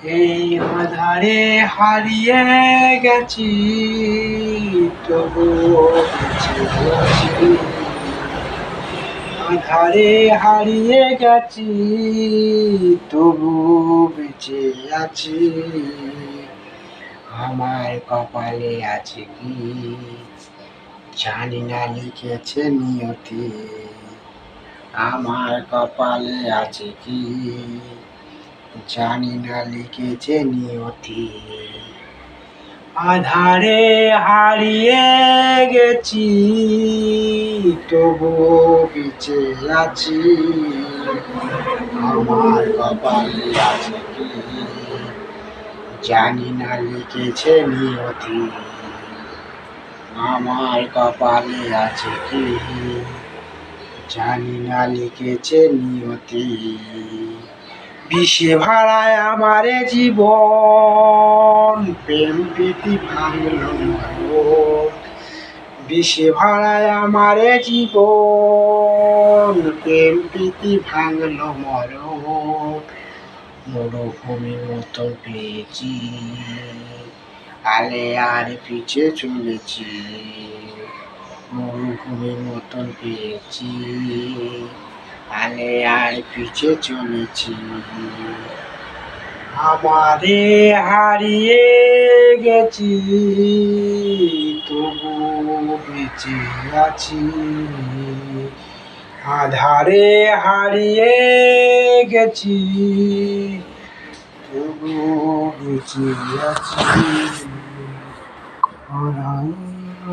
এই আঁধারে হারিয়ে গেছি, তবুও বেঁচে আছি। আঁধারে হারিয়ে গেছি, তবু বেঁচে আছি। আমার কপালে আছে কি জানি না, লিখেছে নিয়তি। আমার কপালে আছে কি জানি না, লিখেছে নিয়তি। আঁধারে হারিয়ে গেছি, তবুও বেঁচে আছি। আমার কপালে আছে কি জানি না, লিখেছে নিয়তি। আমার কপালে আছে কি জানি না, লিখেছে নিয়তি। বিষে ভাড়ায় আমারে জীবন, প্রেম প্রীতি ভাঙল মরণ। বিষে ভাড়ায় আমারে জীবন, প্রেম প্রীতি ভাঙল মরণ। মরুভূমির মতো পেয়েছি, আলে আর পিছে চলেছি। মরুভূমির মতন পেয়েছি, আলে আর পিছে চলেছি। আমারে হারিয়ে গেছি, তবু বেঁচে আছি। আঁধারে হারিয়ে গেছি, তবু বেঁচে আছি।